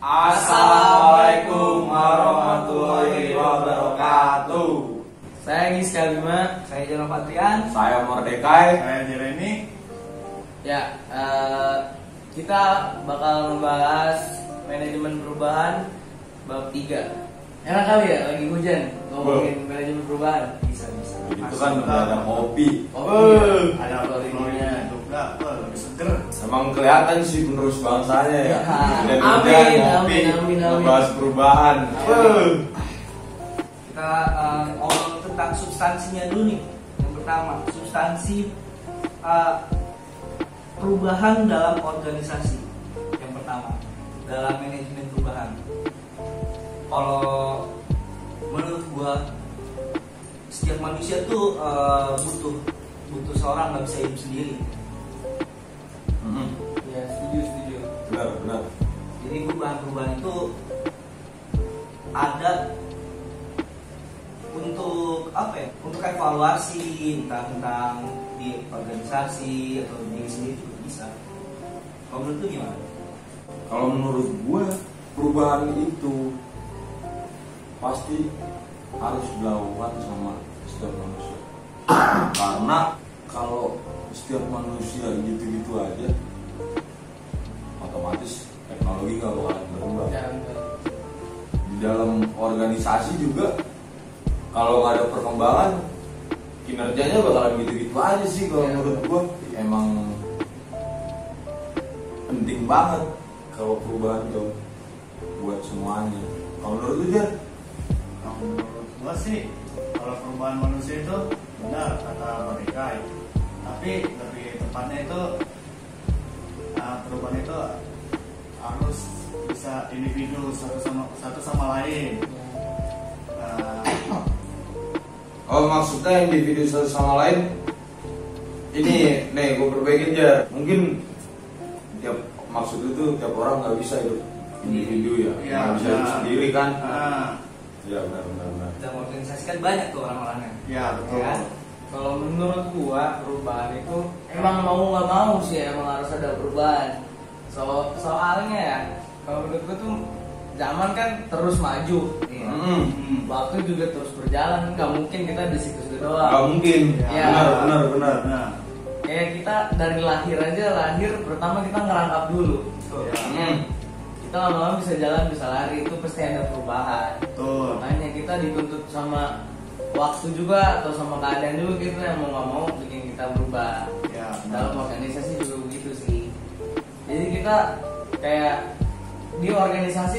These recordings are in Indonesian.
Assalamualaikum warahmatullahi wabarakatuh. Saya Giska Bima, saya Jono Patrian, Saya Mordekai. Saya Jeremy. Ya, kita bakal membahas manajemen perubahan bab 3. Enak kali ya, lagi hujan ngomongin manajemen perubahan. Bisa. Itu kan udah ada kopi. Ada florinya juga, lebih seger. Emang kelihatan sih penerus bangsanya ya. Dan Amin. Membahas perubahan. Kita ngomong tentang substansinya dulu nih. Yang pertama, substansi perubahan dalam organisasi. Yang pertama, dalam manajemen perubahan. Kalau menurut gua, setiap manusia tuh butuh seorang, nggak bisa hidup sendiri. Ya, setuju. Benar. Jadi perubahan itu ada untuk apa ya? Untuk evaluasi entah tentang di organisasi atau di sendiri juga bisa. Kalau menurut lu gimana? Kalau menurut gue perubahan itu pasti harus dilakukan sama setiap manusia. Karena kalau setiap manusia gitu-gitu aja, otomatis teknologi gak bakalan berkembang. Di dalam organisasi juga, kalau nggak ada perkembangan, kinerjanya bakalan gitu-gitu aja sih. Kalau menurut gue emang penting banget kalau perubahan tuh buat semuanya. Kalau menurut lu Jar? Kalau menurut gua sih, kalau perubahan manusia itu benar kata mereka. Tapi lebih tepatnya itu perubahan itu harus bisa individu satu sama lain. Oh, maksudnya individu satu sama lain. Ini nih gue perbaikin Jar. Mungkin maksud itu tiap orang nggak bisa hidup individu ya, nggak bisa hidup sendiri kan? Ya benar. Dalam organisasi kan banyak tuh orang-orangnya. Ya betul. Ya. Kalau menurut gua perubahan itu emang mau nggak mau sih emang harus ada perubahan. Soalnya ya, kalau menurut gua tuh zaman kan terus maju, ya. Waktu juga terus berjalan, nggak mungkin kita di situ doang. Nggak mungkin. Ya. Benar. Kayak kita dari lahir pertama kita ngerangkap dulu. Kita lama-lama bisa jalan, bisa lari, itu pasti ada perubahan. Betul. Makanya kita dituntut sama waktu juga atau sama keadaan juga, kita yang mau nggak mau bikin kita berubah. Ya, dalam organisasi juga begitu sih. Jadi kita kayak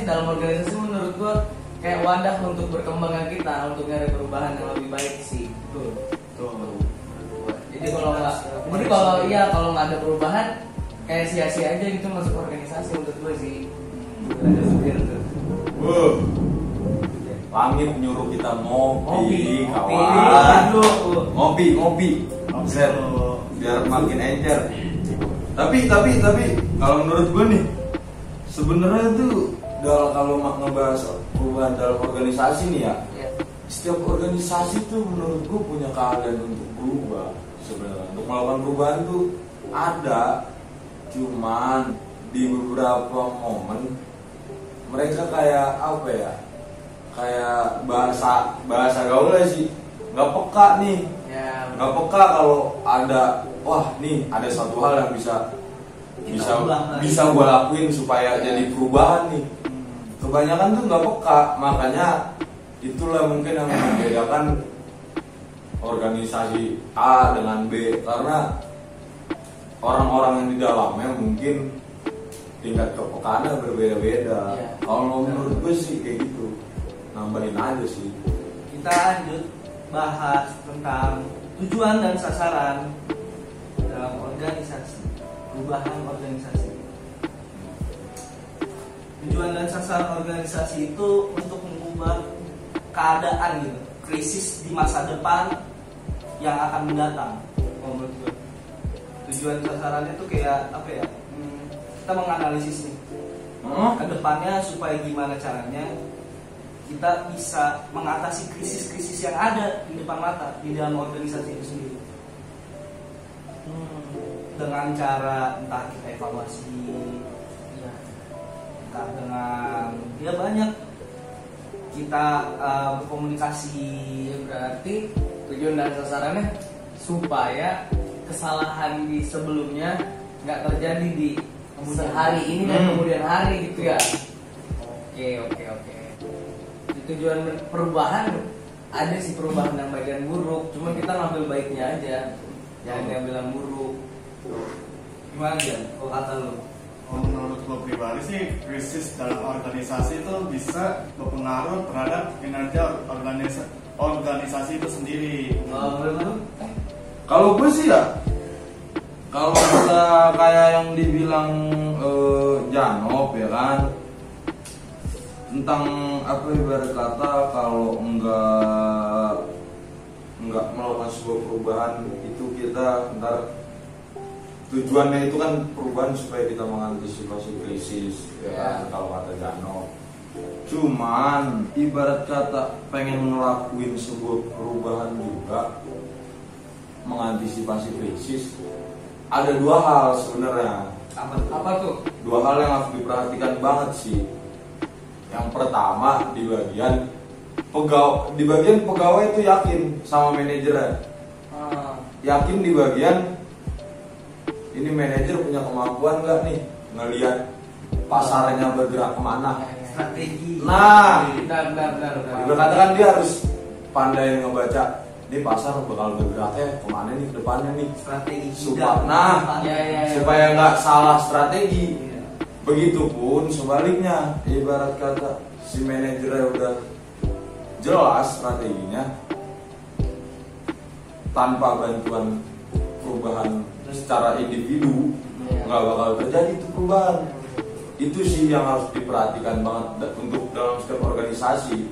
dalam organisasi menurut gua kayak wadah untuk berkembangnya kita, untuk nyari perubahan yang lebih baik sih. Betul. Jadi kalau nggak ada perubahan kayak sia-sia aja gitu masuk organisasi menurut gua sih. Ada supir tuh. Langit nyuruh kita ngopi, Ngopi. kawan. Aduh. Ngopi. Set. Biar makin encer. Tapi kalau menurut gue nih, sebenarnya tuh kalau ngebahas perubahan dalam organisasi nih ya, setiap organisasi tuh menurut gue punya keahlian untuk berubah. Sebenarnya untuk melakukan perubahan tuh ada, cuman di beberapa momen mereka kayak apa ya, kayak bahasa gaulnya sih nggak peka nih. Nggak peka kalau ada, wah nih ada satu hal yang bisa gue lakuin supaya jadi perubahan nih. Kebanyakan tuh nggak peka, makanya itulah mungkin yang membedakan organisasi A dengan B, karena orang-orang yang di dalamnya mungkin tingkat kepekaannya berbeda-beda. Kalau menurut gue sih kayak gitu, nambahin aja sih. Kita lanjut bahas tentang tujuan dan sasaran dalam organisasi, perubahan organisasi. Tujuan dan sasaran organisasi itu untuk mengubah keadaan gitu, krisis di masa depan yang akan mendatang. Menurut gue, tujuan sasarannya tuh kayak apa ya? Kita menganalisis nih ke depannya supaya gimana caranya kita bisa mengatasi krisis-krisis yang ada di depan mata di dalam organisasi itu sendiri. Dengan cara entah kita evaluasi, entah dengan ya banyak kita berkomunikasi. Ya, berarti tujuan dan sasarannya supaya kesalahan di sebelumnya nggak terjadi di kemudian hari ini dan kemudian hari gitu ya. Oke. Di tujuan perubahan ada sih perubahan yang bagian buruk, cuma kita ngambil baiknya aja, jangan ngambil yang buruk. Gimana ya? Kalau kata lu? Menurut gue pribadi sih, krisis dalam organisasi itu bisa berpengaruh terhadap kinerja organisasi itu sendiri. Menurut lu? Kalau gue sih ya, kalau kita kayak yang dibilang Janop ya kan, tentang apa ibarat kata kalau enggak melakukan sebuah perubahan itu kita ntar tujuannya itu kan perubahan supaya kita mengantisipasi krisis ya kan, kalau kata Janop. Cuman ibarat kata pengen ngelakuin sebuah perubahan juga mengantisipasi krisis, ada dua hal sebenarnya. Apa tuh? Dua hal yang harus diperhatikan banget sih. Yang pertama di bagian pegawai itu yakin sama manajernya. Yakin di bagian ini manajer punya kemampuan nggak nih ngelihat pasarnya bergerak kemana. Strategi. Nah, Benar. dikatakan dia harus pandai ngebaca ini pasar bakal bergeraknya kemana nih ke depannya nih. Strategi. Supaya nggak salah strategi. Iya. Begitupun sebaliknya, ibarat kata si manajernya udah jelas strateginya, tanpa bantuan perubahan secara individu nggak bakal terjadi itu perubahan. Itu sih yang harus diperhatikan banget untuk dalam setiap organisasi.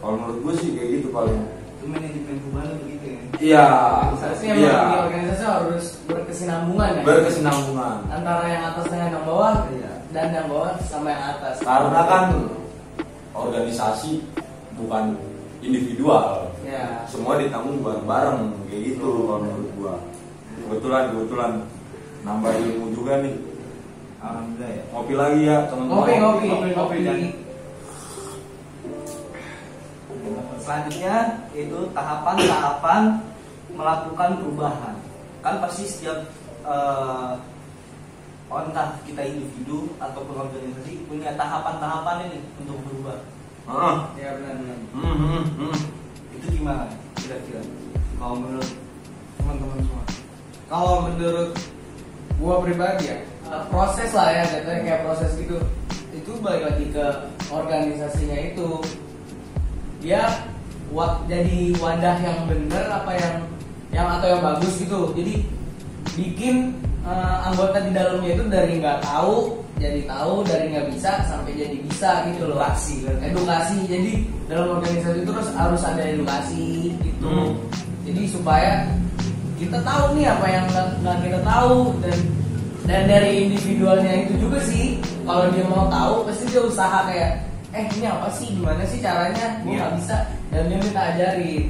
Kalau menurut gue sih kayak gitu paling. Itu manajemen perubahan begitu ya. Iya. Organisasi emang di organisasi harus berkesinambungan ya. Berkesinambungan. Antara yang atas dengan yang bawah, Iya. dan yang bawah sama yang atas. Karena kan organisasi bukan individual. Ya. Semua ditanggung bareng-bareng kayak gitu kalau menurut gua. Kebetulan nambah ilmu juga nih. Alhamdulillah ya. Ngopi lagi ya teman-teman. Ngopi. Selanjutnya itu tahapan-tahapan melakukan perubahan. Kan pasti setiap entah kita individu ataupun organisasi punya tahapan-tahapan ini untuk berubah. Ya benar. Itu gimana kira-kira? Kalau menurut teman-teman semua? Kalau menurut gua pribadi ya, proses lah ya, jatuhnya kayak proses gitu. Itu balik lagi ke organisasinya itu. Dia jadi wadah yang benar apa yang atau yang bagus gitu. Jadi bikin anggota di dalamnya itu dari nggak tahu jadi tahu, dari nggak bisa sampai jadi bisa gitu loh. Edukasi. Jadi dalam organisasi itu terus harus ada edukasi gitu. Jadi supaya kita tahu nih apa yang nggak kita tahu, dan dari individualnya itu juga sih. Kalau dia mau tahu pasti dia usaha kayak ini apa sih, gimana sih caranya, gue nggak bisa, dan dia minta ajarin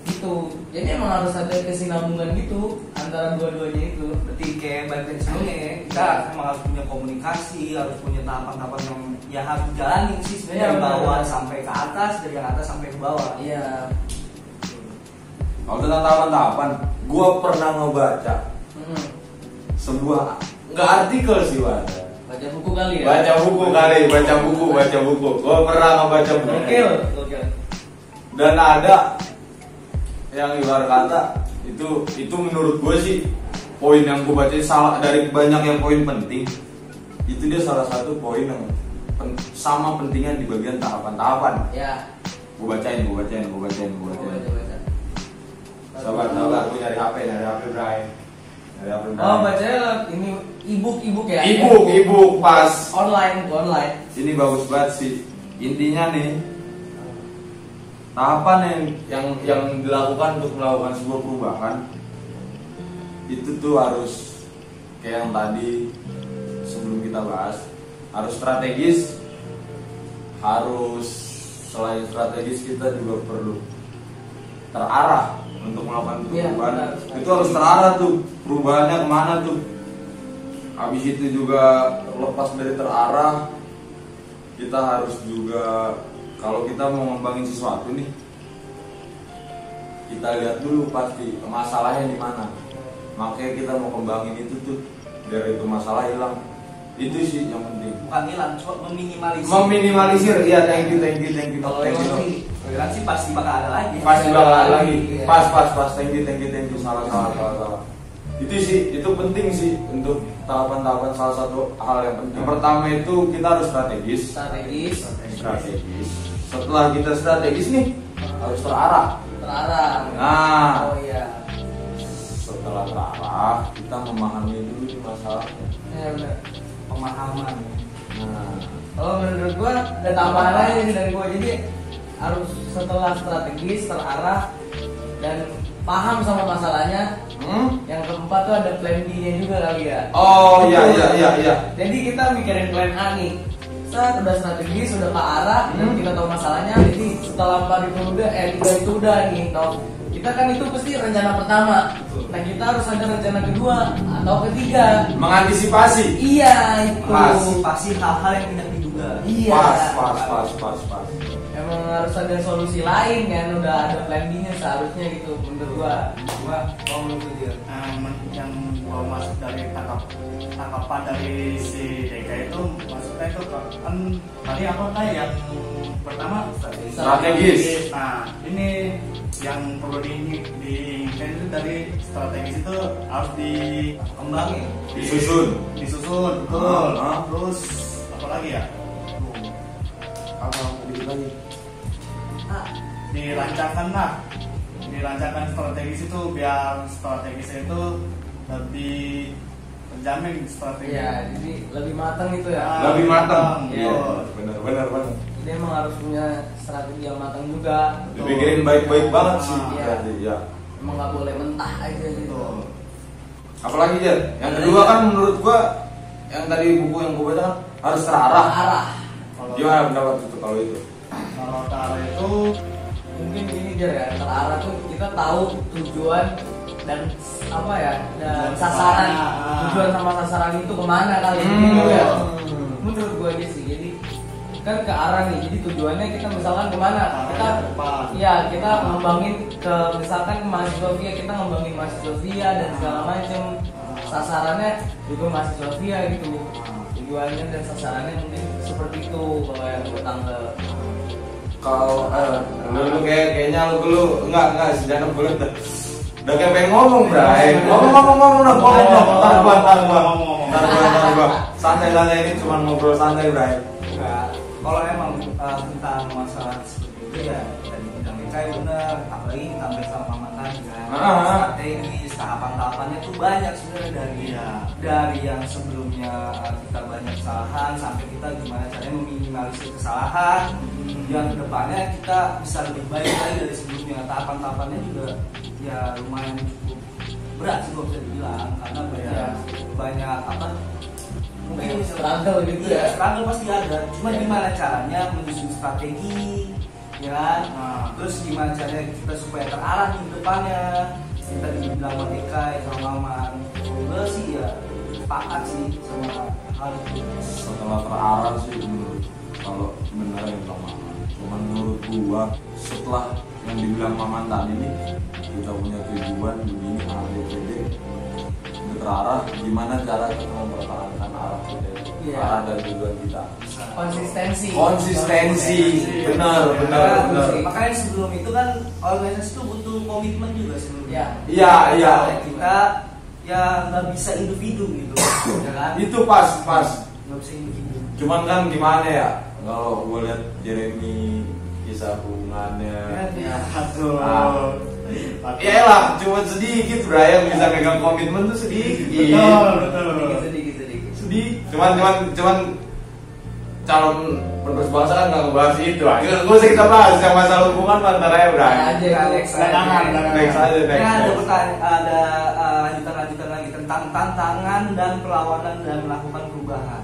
gitu. Jadi emang harus ada kesinambungan gitu antara dua-duanya itu. Berarti kayak balik sebelumnya ya, kita emang harus punya komunikasi, harus punya tahapan-tahapan yang ya harus dijalanin sih sebenarnya, dari bawah sampai ke atas, dari yang atas sampai ke bawah. Iya. Kalau tentang tahapan-tahapan, gue pernah ngebaca sebuah nggak artikel sih wadah. Baca buku kali ya. Baca buku. Gue pernah ngebaca buku. Gokil. Dan ada yang ibarat kata itu menurut gue sih poin yang gue baca salah dari banyak yang poin penting. Itu dia salah satu poin yang sama pentingnya di bagian tahapan-tahapan. Ya. Gue bacain. Sabar, gue nyari HP Bray. Oh, bacanya ini ebook ya? Ebook pas. Online. Ini bagus banget sih. Intinya nih, tahapan yang dilakukan untuk melakukan sebuah perubahan itu tuh harus kayak yang tadi sebelum kita bahas, harus strategis, harus selain strategis kita juga perlu terarah untuk melakukan perubahan. Itu harus terarah tuh, perubahannya kemana tuh. Habis itu juga lepas dari terarah, kita harus juga kalau kita mau ngembangin sesuatu nih, kita lihat dulu pasti masalahnya di mana. Makanya kita mau kembangin itu tuh biar itu masalah hilang. Itu sih yang penting. Bukan hilang, cuma meminimalisir. Meminimalisir, iya, thank you. Kalau Thank you. emang toleransi pasti bakal ada lagi. Pasti bakal ada lagi. Iya. Pas. Thank you. Salah. Itu sih, itu penting sih untuk tahapan-tahapan. Salah satu hal yang penting. Yang pertama itu kita harus strategis. Setelah kita strategis nih, harus terarah. Nah. Oh iya. Setelah terarah, kita memahami dulu nih masalahnya. Ya benar. Pemahaman. Nah, Kalau menurut gua ada tambahan aja nih dari gua, jadi harus setelah strategis, terarah dan paham sama masalahnya. Yang keempat tuh ada plan B-nya juga kali ya. oh iya. Jadi kita mikirin plan A nih. Udah strategis, udah ke arah, dan kita tahu masalahnya. Jadi setelah 4 itu udah, 3 itu udah nih, tau. Kita kan itu pasti rencana pertama. Nah kita harus ada rencana kedua atau ketiga. mengantisipasi. Iya itu. Pasti hal-hal yang tidak diduga. Iya. Pas. Emang harus ada solusi lain kan, udah ada plan B-nya seharusnya gitu menurut gua. Cuma kalau menurut dia, yang gua masuk dari tangkapan dari si Deka itu maksudnya itu kan tadi apa kayak yang pertama Strategis. Nah ini yang perlu diinginkan itu dari strategis itu harus kembangin. Disusun. betul. Terus apa lagi ya? Apa dikit lagi? Dirancangkan strategis itu biar strategisnya itu lebih terjamin strategi. Iya, jadi lebih matang itu ya. Lebih matang. Iya. Benar. Jadi emang harus punya strategi yang matang juga. Dipikirin baik-baik banget sih. Iya. Berarti, ya. Emang nggak boleh mentah aja gitu. Betul. Apalagi Jar, yang kedua kan menurut gua yang tadi buku yang gua baca kan harus terarah. Arah. Gimana pendapat itu kalau itu? Kalau cara itu Mungkin ini aja ya, terarah tuh kita tahu tujuan dan apa ya, dan Tujuan sasaran, kesana. tujuan sama sasaran itu kemana kali Hmm. gitu ya. Menurut gue aja sih, jadi kan ke arah nih, jadi tujuannya kita misalkan kemana, kita Arahnya ke depan. ya kita ngembangin ke misalkan ke mahasiswa via, kita ngembangin mahasiswa via dan segala macam, sasarannya juga mahasiswa via gitu, tujuannya dan sasarannya mungkin seperti itu kalau yang gue tangkap. Kalau lu kayaknya lu enggak sejarah boleh dah. Udah kayak pengen ngomong, Bray. Ngomong. Ntar gua. Santai ini cuma ngobrol santai, Bray. Enggak. Kalau emang tentang masalah seperti itu ya tadi bilang kayak benar, apalagi ditambah sama mantan kan. Strategis, tahapan-tahapannya tuh banyak sebenarnya dari yang sebelumnya kita banyak kesalahan sampai kita gimana caranya meminimalisir kesalahan. Yang kedepannya kita bisa lebih baik lagi dari sebelumnya. Tahapan-tahapannya juga ya lumayan cukup berat sih kalau bisa dibilang karena banyak apa mungkin Struggle gitu ya. struggle pasti ada. Cuma gimana caranya menyusun strategi, ya kan? Terus gimana caranya kita supaya terarah di depannya. Kita dibilang Merdeka sama Maman. Gue sih ya sepakat sih sama hal itu. Setelah terarah sih kalau benar yang sama. Cuman menurut gua setelah yang dibilang Maman tadi nih kita punya tujuan begini A B C D udah terarah, gimana cara kita mempertahankan arah kita, arah dan tujuan kita. Konsistensi, benar. Makanya sebelum itu kan organisasi itu butuh komitmen juga sebelumnya. Iya. Kita ya nggak bisa individu gitu, ya kan? Itu pas. Nggak bisa individu. Cuman kan gimana ya, kalau gue lihat Jeremy kisah hubungannya, ya lah, cuma sedikit Brian bisa pegang komitmen tuh sedikit. betul. Sedikit. Cuman calon penerus bangsa kan nggak ngebahas itu. Gue usah kita bahas yang masalah hubungan antara ya Brian. Next aja. Ada lanjutan lagi tentang tantangan dan perlawanan dan melakukan perubahan.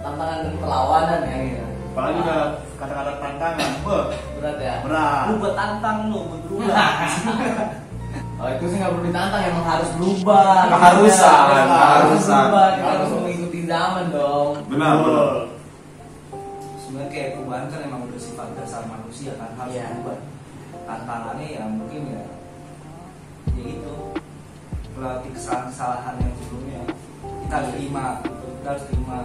Tantangan dan perlawanan ya gitu. Apalagi juga kata-kata tantangan, Berat ya. berat. Lu buat tantang lu, buat berubah. Oh itu sih nggak perlu ditantang, emang harus berubah. Keharusan. Kita harus berubah, kita harus mengikuti zaman dong. Benar, benar. Sebenarnya kayak perubahan kan emang udah sifat dasar manusia kan, harus Iya. berubah. Tantangannya ya mungkin ya itu berarti kesalahan yang sebelumnya kita harus terima, kita harus terima.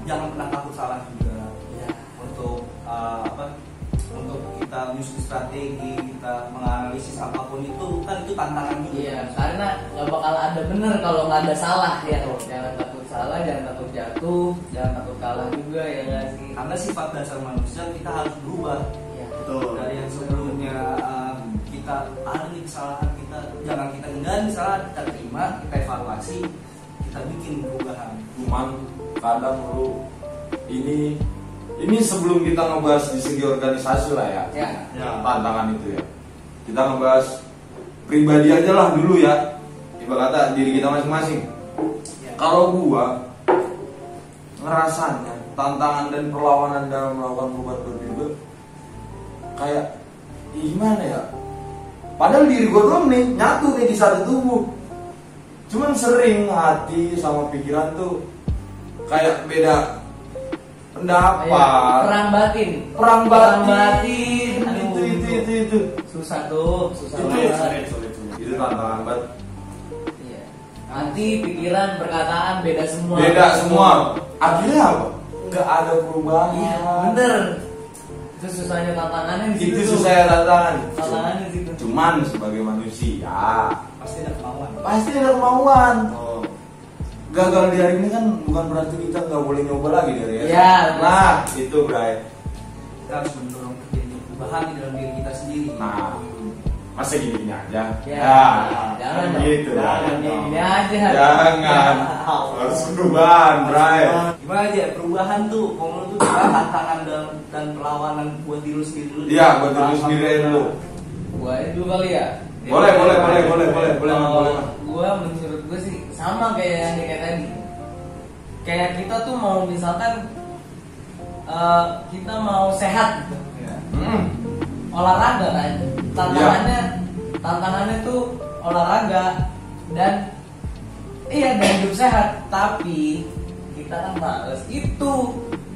Jangan pernah takut salah juga. Iya. Untuk untuk kita menyusun strategi, kita menganalisis apapun itu kan itu tantangan juga. Iya, karena nggak bakal ada bener kalau nggak ada salah ya. Jangan takut salah, jangan takut jatuh, jangan takut kalah juga ya nggak sih. Karena sifat dasar manusia kita harus berubah. Iya. Betul. Dari yang sebelumnya kita ada nih kesalahan kita, jangan kita enggan salah, kita terima, kita evaluasi, kita bikin perubahan. Cuman kadang lu ini sebelum kita ngebahas di segi organisasi lah ya, Ya. Ya. tantangan itu ya, kita ngebahas pribadi aja lah dulu ya, ibarat kata diri kita masing-masing. Ya. Kalau gua ngerasanya tantangan dan perlawanan dalam melakukan perubahan berbeda kayak gimana ya, padahal diri gua doang nih nyatu nih di satu tubuh, cuman sering hati sama pikiran tuh kayak beda pendapat, Perang batin. itu Aduh. Susah tuh, susah Itu banget. itu tantangan banget. Iya. Hati, pikiran, perkataan beda semua. Beda semua. Akhirnya apa? Nggak ada perubahan. Iya, bener. Itu susahnya tantangannya di situ. Itu tuh. susahnya tantangan. Tantangannya di situ. Cuman sebagai manusia Pasti ada kemauan. pasti ada kemauan. Oh. Gagal di hari ini kan bukan berarti kita nggak boleh nyoba lagi dari ya. Iya, Nah itu Bray. Kita harus mendorong terjadinya perubahan di dalam diri kita sendiri. Nah masa gini aja. Ya, jangan dong. gitu. Jangan Gini dong. aja. Jangan. Harus perubahan, Bray. Gimana aja perubahan tuh, kalau menurut tuh kita tantangan dan perlawanan buat diri lu sendiri dulu. Iya, buat diri lu sendiri aja dulu. Gua aja dulu kali ya. Boleh. Kalau gua menurut gua sih sama kayak yang kayak tadi. Kayak kita tuh mau misalkan kita mau sehat gitu. Ya. Olahraga kan. Tantangannya tuh olahraga dan dan hidup sehat, tapi kita kan males itu.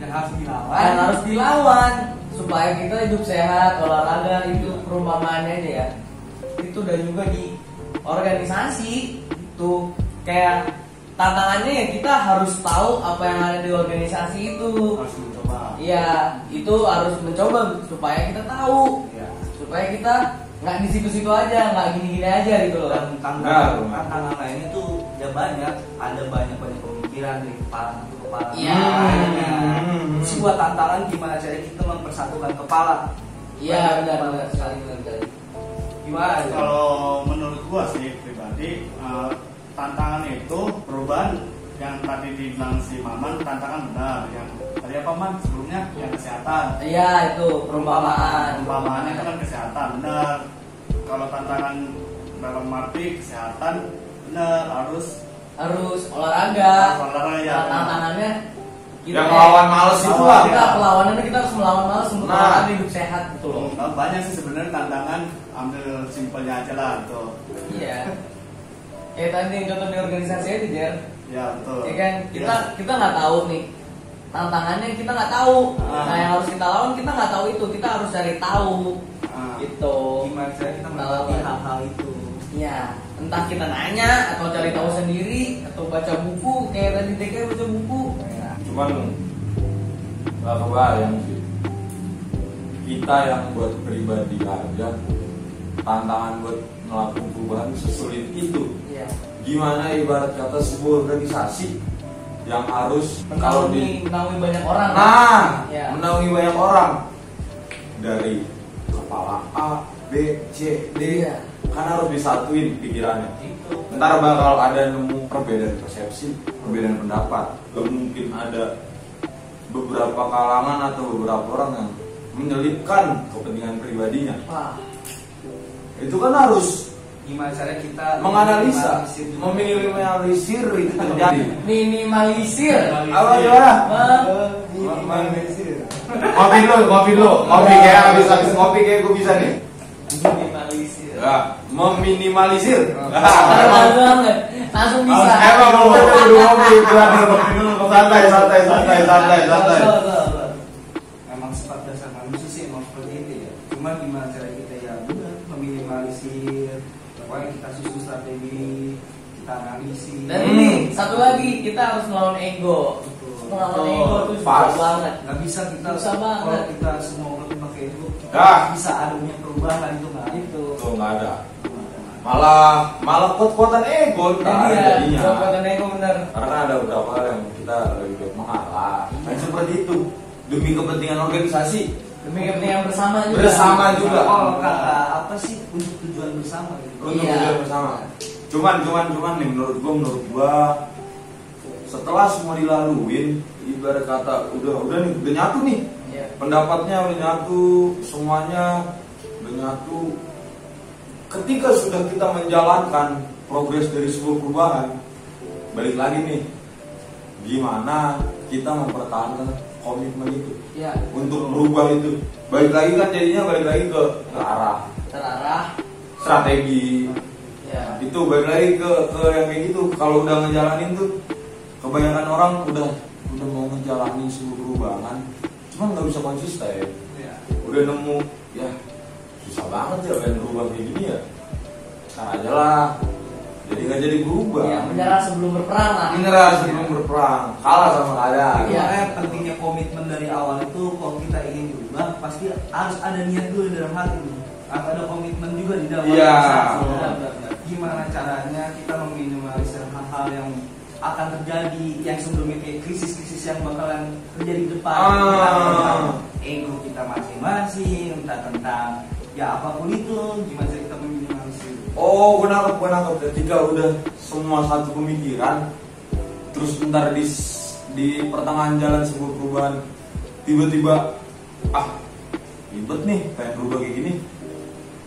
Dan harus dilawan. Dan harus dilawan supaya kita hidup sehat, olahraga itu perumpamaannya aja ya. Itu dan juga di organisasi itu kayak tantangannya ya kita harus tahu apa yang ada di organisasi itu. Harus mencoba. Iya, itu harus mencoba supaya kita tahu, Ya. supaya kita nggak di situ-situ aja, nggak gini-gini aja gitu loh. Dan tantangan lainnya tuh ya banyak, ada banyak pemikiran dari kepala ke kepala. Iya. Sebuah tantangan gimana cara kita mempersatukan kepala. Iya, benar sekali. Gimana ya? Kalau menurut gua sih pribadi tantangan itu perubahan yang tadi dibilang si Maman, tantangan benar. Yang tadi apa Man sebelumnya yang kesehatan. Iya, itu perumpamaan. Perumpamaannya kan kesehatan benar. Kalau tantangan dalam arti kesehatan benar harus olahraga. olahraga. Nah, tantangannya kita Yang melawan males itu lah. Kita perlawanannya kita harus melawan males untuk Nah. olahraga hidup sehat gitu loh. Banyak sih sebenarnya tantangan, ambil simpelnya aja lah tuh. Iya. Kayak tadi yang contoh di organisasi aja, Jer. Ya betul. Ya kan kita nggak tahu nih tantangannya, kita nggak tahu. Nah, yang harus kita lawan kita nggak tahu itu, kita harus cari tahu. Gitu. Gimana cara kita melewati hal-hal itu? Iya, entah kita nanya atau cari tahu sendiri atau baca buku kayak tadi TK baca buku. Cuman nggak kebayang sih kita yang buat pribadi aja tantangan buat melakukan perubahan sesulit itu. Iya. Gimana ibarat kata sebuah organisasi yang harus kalau di menaungi banyak orang. Ya. menaungi banyak orang dari kepala A, B, C, D, Iya. kan harus disatuin pikirannya. Itu. Ntar bakal ada nemu perbedaan persepsi, perbedaan pendapat. Gak mungkin ada beberapa kalangan atau beberapa orang yang menyelipkan kepentingan pribadinya. Wah. Itu kan harus Gimana cara kita menganalisa, meminimalisir meminimalisir itu terjadi. Minimalisir. Apa gimana? Ngopi dulu, ngopi kayak habis ngopi kayak gue bisa nih. Minimalisir. Ya, meminimalisir. Keren banget. Langsung bisa. Emang mau ngopi, santai. Memang sifat dasar manusia sih emang seperti itu ya. Cuma gimana cara kita ya benar meminimalisir, pokoknya kita susun strategi, kita analisis. Dan ini satu lagi kita harus melawan ego. Melawan ego itu susah banget. Nggak bisa kita Susah banget. kalau kita semua orang pakai itu bisa adanya perubahan itu nggak Itu. Tuh nggak ada. Malah kuat-kuatan ego ntar jadinya. Kuat-kuatan ego bener. Karena ada beberapa hal yang kita lebih baik mengalah. Nah, seperti itu demi kepentingan organisasi. Demi kepentingan bersama juga. Bersama juga. Oh kata apa sih untuk tujuan bersama gitu. Untuk Iya. tujuan bersama. Cuman nih menurut gua setelah semua dilaluin, ibarat kata udah nyatu nih. Iya. Pendapatnya udah nyatu, semuanya udah nyatu. Ketika sudah kita menjalankan progres dari sebuah perubahan, balik lagi nih, gimana kita mempertahankan komitmen itu Iya. untuk merubah itu. Balik lagi kan jadinya balik lagi ke arah Terarah. strategi. Ya. Itu balik lagi ke yang kayak gitu. Kalau udah ngejalanin tuh, kebanyakan orang udah mau ngejalanin sebuah perubahan, cuman nggak bisa konsisten. Iya. Udah nemu, ya susah banget ya pengen berubah kayak gini ya. Sekarang aja lah. Jadi nggak jadi berubah. Ya, menyerah sebelum berperang lah. Menyerah sebelum berperang, kalah sama keadaan. Itu Iya. makanya pentingnya komitmen dari awal itu kalau kita ingin berubah pasti harus ada niat dulu dalam hati. Harus ada komitmen juga di dalam Iya. organisasi. Gimana caranya kita meminimalisir hal-hal yang akan terjadi yang sebelumnya kayak krisis-krisis yang bakalan terjadi di depan. Entah ego kita masing-masing, entah tentang ya apapun itu, gimana cara kita meminimalisir. Oh, gue nangkep. Ketika udah semua satu pemikiran, terus bentar di pertengahan jalan sebuah perubahan, tiba-tiba ribet nih, pengen berubah kayak gini,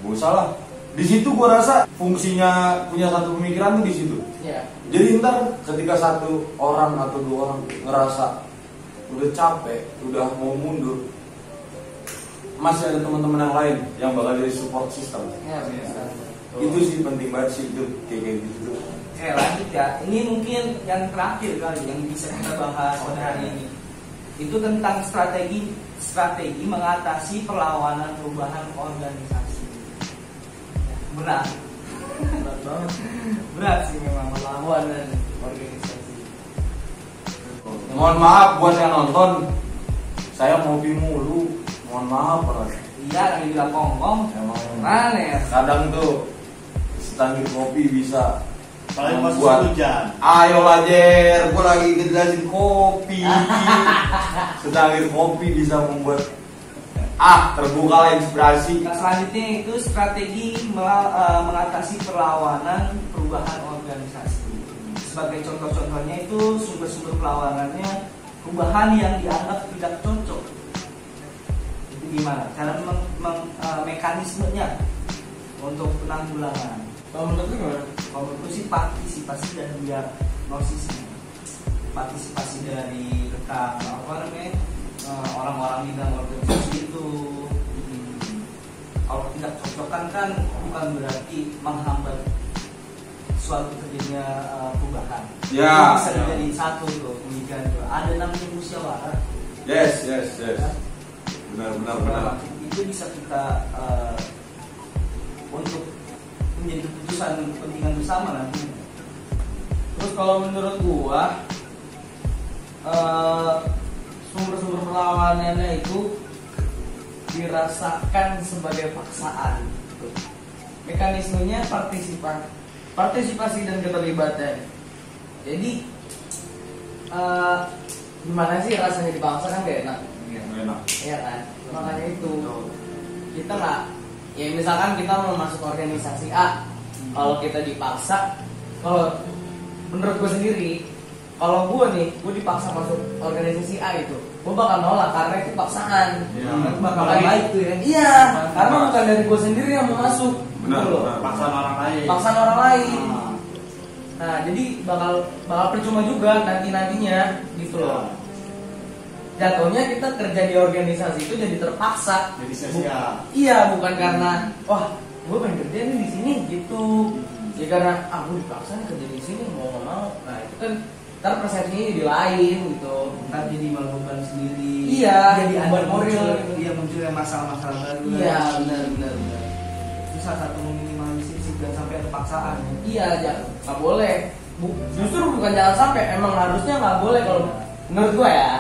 gak usah lah. Di situ gue rasa fungsinya punya satu pemikiran tuh di situ. Ya. Jadi ntar ketika satu orang atau dua orang ngerasa udah capek, udah mau mundur, masih ada teman-teman yang lain yang bakal jadi support system. Ya, bisa. Itu sih penting banget sih itu kayak gitu. Oke lanjut ya, ini mungkin yang terakhir kali yang bisa kita bahas pada hari ini. Itu tentang strategi mengatasi perlawanan perubahan organisasi. Berat banget. berat sih memang Melawan dan organisasi. Mohon maaf buat yang nonton, saya ngopi mulu. Mohon maaf banget. iya lagi bilang kongkong Emang mana ya kadang tuh setangkir kopi bisa Paling pas membuat. hujan. Ayo lah Jer, gue lagi ngejelasin kopi. Setangkir kopi bisa membuat terbuka inspirasi. Nah, selanjutnya itu strategi mengatasi perlawanan perubahan organisasi. Sebagai contoh-contohnya itu sumber-sumber perlawanannya perubahan yang dianggap tidak cocok. Itu gimana? Cara mekanismenya untuk penanggulangan. Kalau menurut lu gimana? Kalau menurutku sih partisipasi dan diagnosisnya. Partisipasi dari tentang orang-orang di dalam organisasi itu. Kalau tidak cocok kan bukan berarti menghambat suatu terjadinya perubahan. Ya. Itu bisa menjadi satu tuh pemikiran itu. Ada namanya musyawarah. Yes. Benar. Itu bisa kita untuk menjadi keputusan kepentingan bersama nanti. Terus kalau menurut gua sumber-sumber perlawanannya itu dirasakan sebagai paksaan. Mekanismenya partisipasi dan keterlibatan. Jadi gimana sih rasanya dipaksa kan gak enak. Enak. Iya kan? Makanya itu kita nggak, ya misalkan kita mau masuk organisasi A, kalau kita dipaksa, kalau menurut gue sendiri, kalau gue dipaksa masuk organisasi A itu, gue bakal nolak karena itu paksaan. Iya. Bakal baik tuh ya. Iya, karena bukan dari gue sendiri yang mau masuk. Benar, gitu loh. benar. Paksaan orang lain. Paksaan orang lain. Nah, jadi bakal percuma juga nantinya gitu loh. Jatuhnya kita kerja di organisasi itu jadi terpaksa. Jadi sia-sia. Iya, bukan karena wah gue pengen kerja nih di sini gitu. Ya karena aku dipaksa nih kerja di sini mau nggak mau. Nah itu kan ntar persepsinya jadi lain gitu. Ntar jadi malah beban sendiri. Iya, Jadi ada beban moral. Iya munculnya masalah-masalah baru. Iya benar. Itu salah satu meminimalisir sih, jangan sampai ada paksaan. Iya aja nggak boleh. Justru bukan jangan sampai, emang harusnya nggak boleh kalau menurut gua ya.